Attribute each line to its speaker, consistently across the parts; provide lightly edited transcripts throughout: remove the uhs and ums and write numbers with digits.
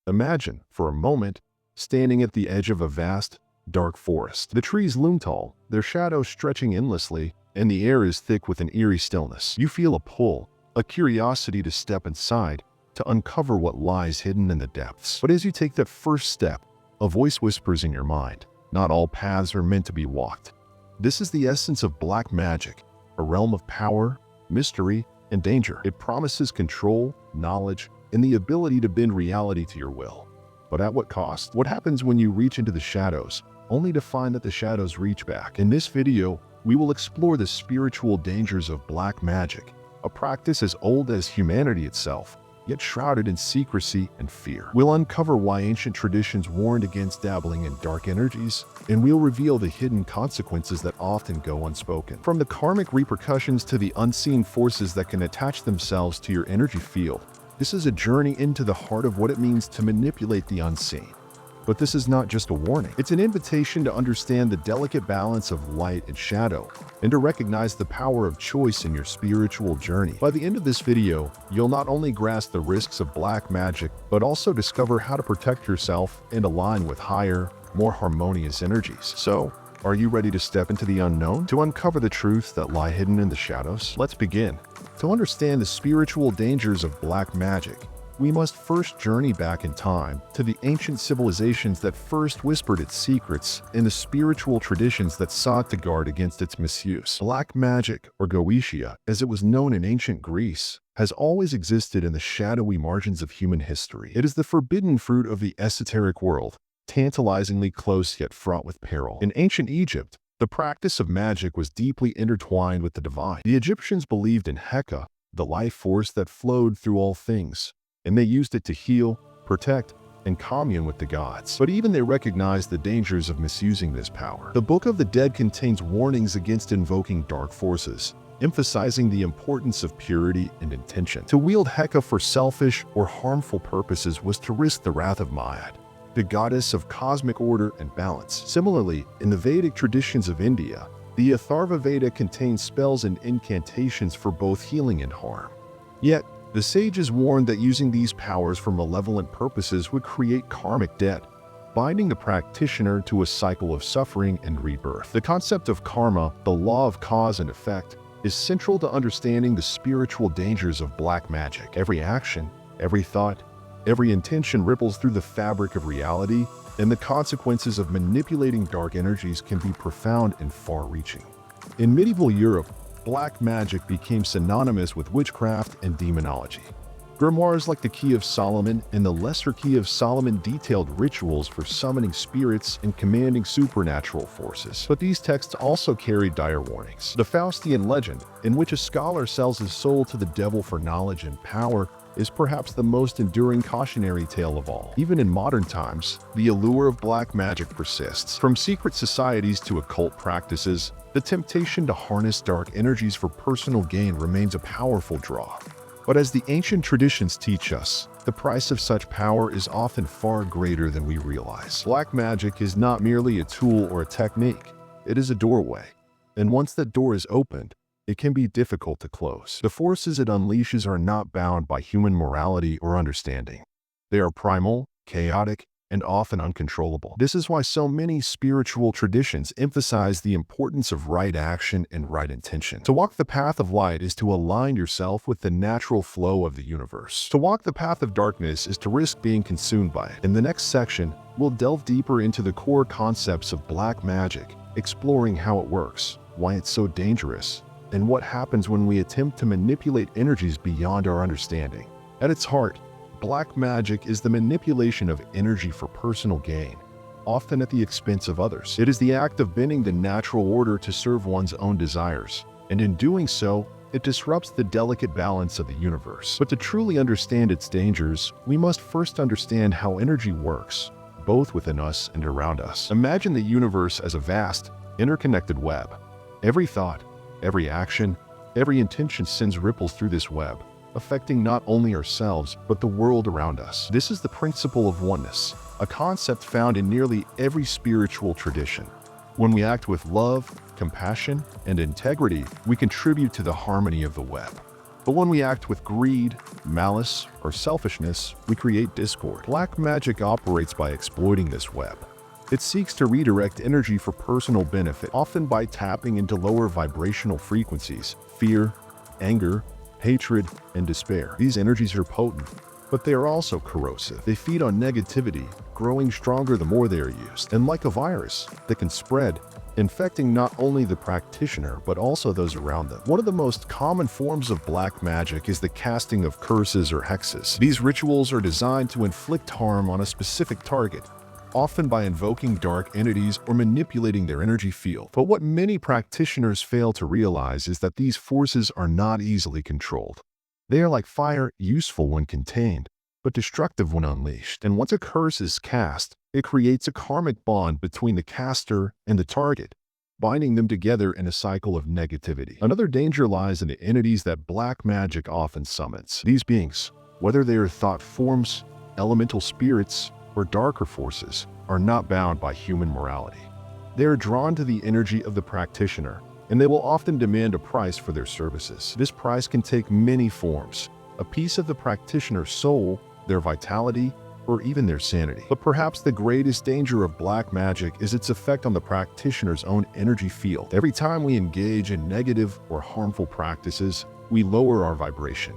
Speaker 1: Imagine, for a moment, standing at the edge of a vast, dark forest. The trees loom tall, their shadows stretching endlessly, and the air is thick with an eerie stillness. You feel a pull, a curiosity to step inside, to uncover what lies hidden in the depths. But as you take that first step, a voice whispers in your mind, "Not all paths are meant to be walked." This is the essence of black magic, a realm of power, mystery, and danger. It promises control, knowledge, and the ability to bend reality to your will. But at what cost? What happens when you reach into the shadows, only to find that the shadows reach back? In this video, we will explore the spiritual dangers of black magic, a practice as old as humanity itself, yet shrouded in secrecy and fear. We'll uncover why ancient traditions warned against dabbling in dark energies, and we'll reveal the hidden consequences that often go unspoken. From the karmic repercussions to the unseen forces that can attach themselves to your energy field, this is a journey into the heart of what it means to manipulate the unseen. But this is not just a warning. It's an invitation to understand the delicate balance of light and shadow, and to recognize the power of choice in your spiritual journey. By the end of this video, you'll not only grasp the risks of black magic, but also discover how to protect yourself and align with higher, more harmonious energies. So, are you ready to step into the unknown? To uncover the truths that lie hidden in the shadows? Let's begin. To understand the spiritual dangers of black magic, we must first journey back in time to the ancient civilizations that first whispered its secrets and the spiritual traditions that sought to guard against its misuse. Black magic, or Goetia, as it was known in ancient Greece, has always existed in the shadowy margins of human history. It is the forbidden fruit of the esoteric world, tantalizingly close yet fraught with peril. In ancient Egypt, the practice of magic was deeply intertwined with the divine. The Egyptians believed in Heka, the life force that flowed through all things, and they used it to heal, protect, and commune with the gods. But even they recognized the dangers of misusing this power. The Book of the Dead contains warnings against invoking dark forces, emphasizing the importance of purity and intention. To wield Heka for selfish or harmful purposes was to risk the wrath of Ma'at, the goddess of cosmic order and balance. Similarly, in the Vedic traditions of India, the Atharva Veda contains spells and incantations for both healing and harm. Yet, the sages warned that using these powers for malevolent purposes would create karmic debt, binding the practitioner to a cycle of suffering and rebirth. The concept of karma, the law of cause and effect, is central to understanding the spiritual dangers of black magic. Every action, every thought, every intention ripples through the fabric of reality, and the consequences of manipulating dark energies can be profound and far-reaching. In medieval Europe, black magic became synonymous with witchcraft and demonology. Grimoires like the Key of Solomon and the Lesser Key of Solomon detailed rituals for summoning spirits and commanding supernatural forces. But these texts also carried dire warnings. The Faustian legend, in which a scholar sells his soul to the devil for knowledge and power, is perhaps the most enduring cautionary tale of all. Even in modern times, the allure of black magic persists. From secret societies to occult practices, the temptation to harness dark energies for personal gain remains a powerful draw. But as the ancient traditions teach us, the price of such power is often far greater than we realize. Black magic is not merely a tool or a technique, it is a doorway. And once that door is opened, it can be difficult to close. The forces it unleashes are not bound by human morality or understanding. They are primal, chaotic, and often uncontrollable. This is why so many spiritual traditions emphasize the importance of right action and right intention. To walk the path of light is to align yourself with the natural flow of the universe. To walk the path of darkness is to risk being consumed by it. In the next section, we'll delve deeper into the core concepts of black magic, exploring how it works, why it's so dangerous, and what happens when we attempt to manipulate energies beyond our understanding. At its heart, black magic is the manipulation of energy for personal gain, often at the expense of others. It is the act of bending the natural order to serve one's own desires, and in doing so, it disrupts the delicate balance of the universe. But to truly understand its dangers, we must first understand how energy works, both within us and around us. Imagine the universe as a vast, interconnected web. Every thought, every action, every intention sends ripples through this web, affecting not only ourselves, but the world around us. This is the principle of oneness, a concept found in nearly every spiritual tradition. When we act with love, compassion, and integrity, we contribute to the harmony of the web. But when we act with greed, malice, or selfishness, we create discord. Black magic operates by exploiting this web. It seeks to redirect energy for personal benefit, often by tapping into lower vibrational frequencies: fear, anger, hatred, and despair. These energies are potent, but they are also corrosive. They feed on negativity, growing stronger the more they are used. And like a virus that can spread, infecting not only the practitioner, but also those around them. One of the most common forms of black magic is the casting of curses or hexes. These rituals are designed to inflict harm on a specific target, often by invoking dark entities or manipulating their energy field. But what many practitioners fail to realize is that these forces are not easily controlled. They are like fire, useful when contained, but destructive when unleashed. And once a curse is cast, it creates a karmic bond between the caster and the target, binding them together in a cycle of negativity. Another danger lies in the entities that black magic often summons. These beings, whether they are thought forms, elemental spirits, or darker forces, are not bound by human morality. They are drawn to the energy of the practitioner, and they will often demand a price for their services. This price can take many forms: a piece of the practitioner's soul, their vitality, or even their sanity. But perhaps the greatest danger of black magic is its effect on the practitioner's own energy field. Every time we engage in negative or harmful practices, we lower our vibration.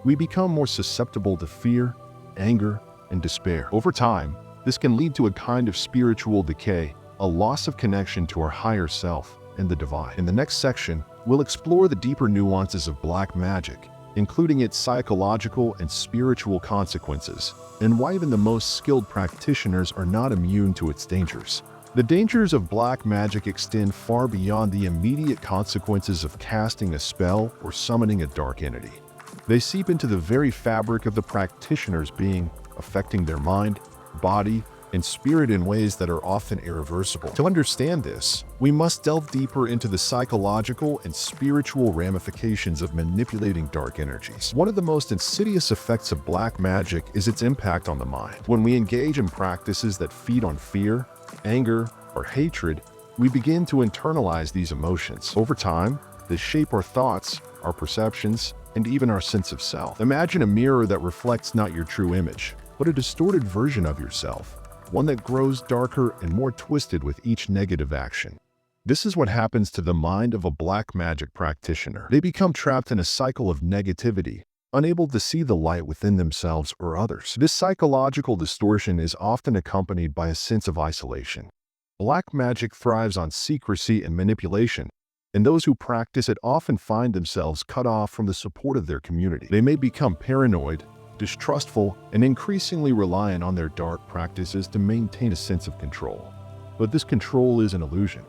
Speaker 1: We become more susceptible to fear, anger, and despair. Over time, this can lead to a kind of spiritual decay, a loss of connection to our higher self and the divine. In the next section, we'll explore the deeper nuances of black magic, including its psychological and spiritual consequences, and why even the most skilled practitioners are not immune to its dangers. The dangers of black magic extend far beyond the immediate consequences of casting a spell or summoning a dark entity. They seep into the very fabric of the practitioner's being, affecting their mind, body, and spirit in ways that are often irreversible. To understand this, we must delve deeper into the psychological and spiritual ramifications of manipulating dark energies. One of the most insidious effects of black magic is its impact on the mind. When we engage in practices that feed on fear, anger, or hatred, we begin to internalize these emotions. Over time, they shape our thoughts, our perceptions, and even our sense of self. Imagine a mirror that reflects not your true image, but a distorted version of yourself, one that grows darker and more twisted with each negative action. This is what happens to the mind of a black magic practitioner. They become trapped in a cycle of negativity, unable to see the light within themselves or others. This psychological distortion is often accompanied by a sense of isolation. Black magic thrives on secrecy and manipulation, and those who practice it often find themselves cut off from the support of their community. They may become paranoid, distrustful, and increasingly reliant on their dark practices to maintain a sense of control. But this control is an illusion.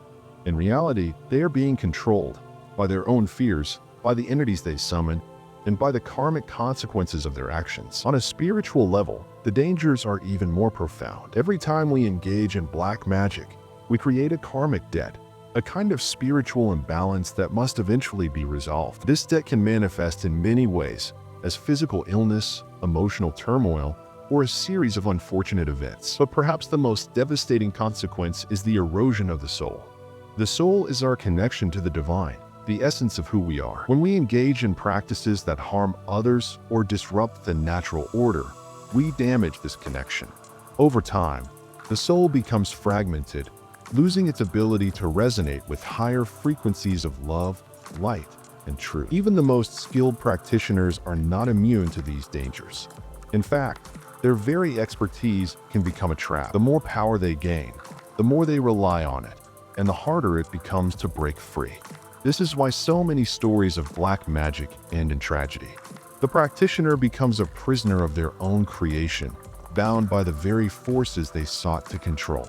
Speaker 1: In reality, they are being controlled by their own fears, by the entities they summon, and by the karmic consequences of their actions. On a spiritual level, the dangers are even more profound. Every time we engage in black magic, we create a karmic debt, a kind of spiritual imbalance that must eventually be resolved. This debt can manifest in many ways, as physical illness, emotional turmoil, or a series of unfortunate events. But perhaps the most devastating consequence is the erosion of the soul. The soul is our connection to the divine, the essence of who we are. When we engage in practices that harm others or disrupt the natural order, we damage this connection. Over time, the soul becomes fragmented, losing its ability to resonate with higher frequencies of love, light, and truth. Even the most skilled practitioners are not immune to these dangers. In fact, their very expertise can become a trap. The more power they gain, the more they rely on it, and the harder it becomes to break free. This is why so many stories of black magic end in tragedy. The practitioner becomes a prisoner of their own creation, bound by the very forces they sought to control.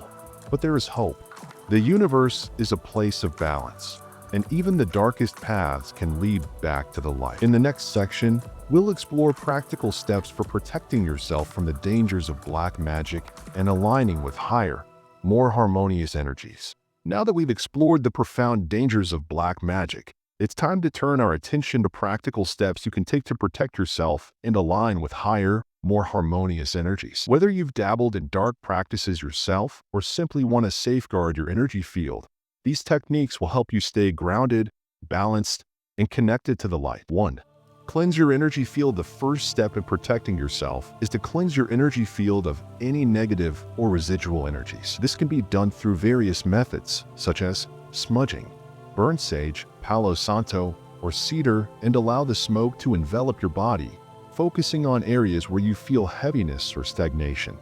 Speaker 1: But there is hope. The universe is a place of balance, and even the darkest paths can lead back to the light. In the next section, we'll explore practical steps for protecting yourself from the dangers of black magic and aligning with higher, more harmonious energies. Now that we've explored the profound dangers of black magic, it's time to turn our attention to practical steps you can take to protect yourself and align with higher, more harmonious energies. Whether you've dabbled in dark practices yourself or simply want to safeguard your energy field, these techniques will help you stay grounded, balanced, and connected to the light. 1. Cleanse your energy field. The first step in protecting yourself is to cleanse your energy field of any negative or residual energies. This can be done through various methods, such as smudging. Burn sage, Palo Santo, or cedar and allow the smoke to envelop your body, focusing on areas where you feel heaviness or stagnation.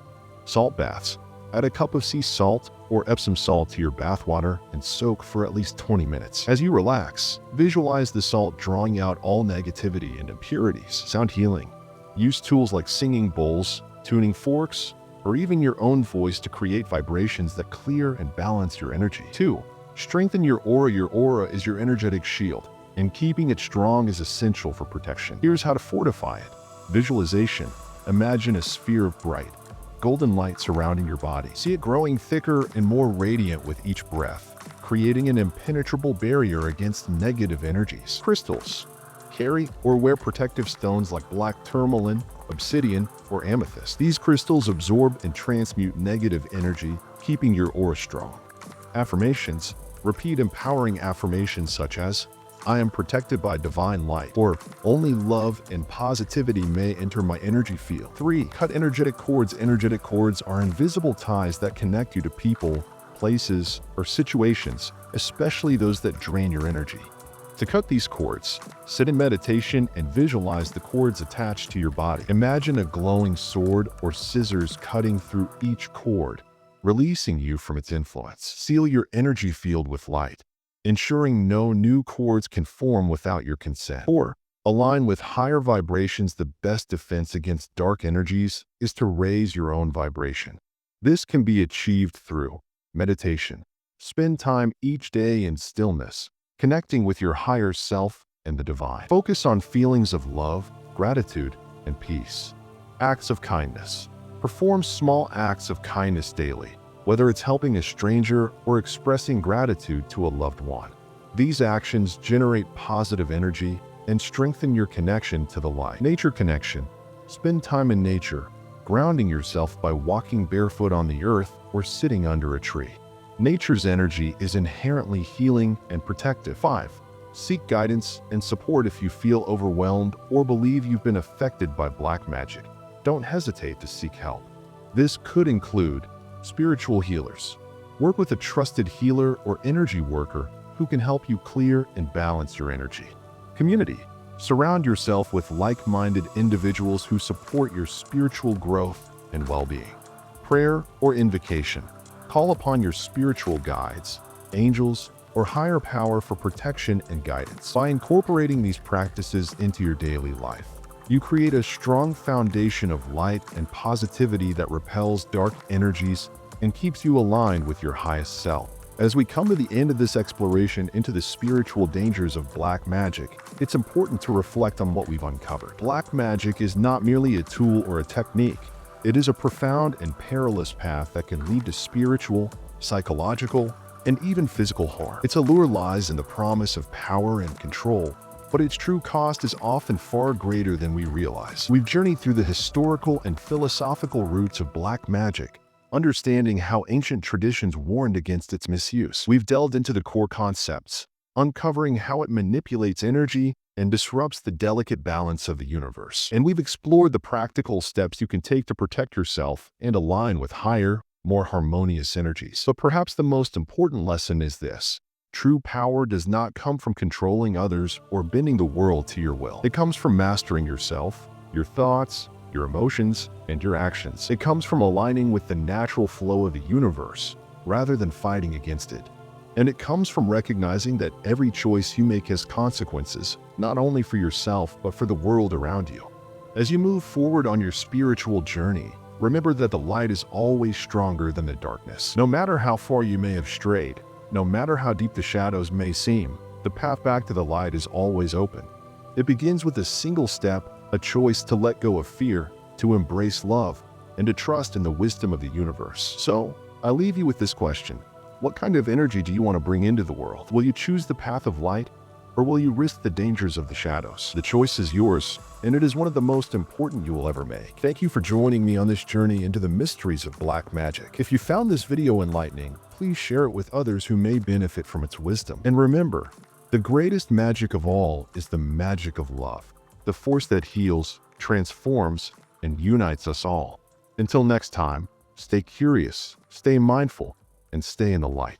Speaker 1: Salt baths. Add a cup of sea salt or Epsom salt to your bath water and soak for at least 20 minutes. As you relax, visualize the salt drawing out all negativity and impurities. Sound healing. Use tools like singing bowls, tuning forks, or even your own voice to create vibrations that clear and balance your energy. 2. Strengthen your aura. Your aura is your energetic shield, and keeping it strong is essential for protection. Here's how to fortify it. Visualization. Imagine a sphere of bright, golden light surrounding your body. See it growing thicker and more radiant with each breath, creating an impenetrable barrier against negative energies. Crystals. Carry or wear protective stones like black tourmaline, obsidian, or amethyst. These crystals absorb and transmute negative energy, keeping your aura strong. Affirmations. Repeat empowering affirmations such as, "I am protected by divine light," or "Only love and positivity may enter my energy field." 3. Cut energetic cords. Energetic cords are invisible ties that connect you to people, places, or situations, especially those that drain your energy. To cut these cords, sit in meditation and visualize the cords attached to your body. Imagine a glowing sword or scissors cutting through each cord, releasing you from its influence. Seal your energy field with light, ensuring no new cords can form without your consent. 4. Align with higher vibrations. The best defense against dark energies is to raise your own vibration. This can be achieved through meditation. Spend time each day in stillness, connecting with your higher self and the divine. Focus on feelings of love, gratitude, and peace. Acts of kindness. Perform small acts of kindness daily, whether it's helping a stranger or expressing gratitude to a loved one. These actions generate positive energy and strengthen your connection to the light. Nature connection. Spend time in nature, grounding yourself by walking barefoot on the earth or sitting under a tree. Nature's energy is inherently healing and protective. 5. Seek guidance and support. If you feel overwhelmed or believe you've been affected by black magic, don't hesitate to seek help. This could include spiritual healers. Work with a trusted healer or energy worker who can help you clear and balance your energy. Community. Surround yourself with like-minded individuals who support your spiritual growth and well-being. Prayer or invocation. Call upon your spiritual guides, angels, or higher power for protection and guidance. By incorporating these practices into your daily life, you create a strong foundation of light and positivity that repels dark energies and keeps you aligned with your highest self. As we come to the end of this exploration into the spiritual dangers of black magic, it's important to reflect on what we've uncovered. Black magic is not merely a tool or a technique. It is a profound and perilous path that can lead to spiritual, psychological, and even physical harm. Its allure lies in the promise of power and control, but its true cost is often far greater than we realize. We've journeyed through the historical and philosophical roots of black magic, understanding how ancient traditions warned against its misuse. We've delved into the core concepts, uncovering how it manipulates energy and disrupts the delicate balance of the universe. And we've explored the practical steps you can take to protect yourself and align with higher, more harmonious energies. But perhaps the most important lesson is this: true power does not come from controlling others or bending the world to your will. It comes from mastering yourself, your thoughts, your emotions, and your actions. It comes from aligning with the natural flow of the universe rather than fighting against it. And it comes from recognizing that every choice you make has consequences, not only for yourself, but for the world around you. As you move forward on your spiritual journey, remember that the light is always stronger than the darkness. No matter how far you may have strayed, no matter how deep the shadows may seem, the path back to the light is always open. It begins with a single step, a choice to let go of fear, to embrace love, and to trust in the wisdom of the universe. So, I leave you with this question. What kind of energy do you want to bring into the world? Will you choose the path of light, or will you risk the dangers of the shadows? The choice is yours, and it is one of the most important you will ever make. Thank you for joining me on this journey into the mysteries of black magic. If you found this video enlightening, please share it with others who may benefit from its wisdom. And remember, the greatest magic of all is the magic of love. the force that heals, transforms, and unites us all. Until next time, stay curious, stay mindful, and stay in the light.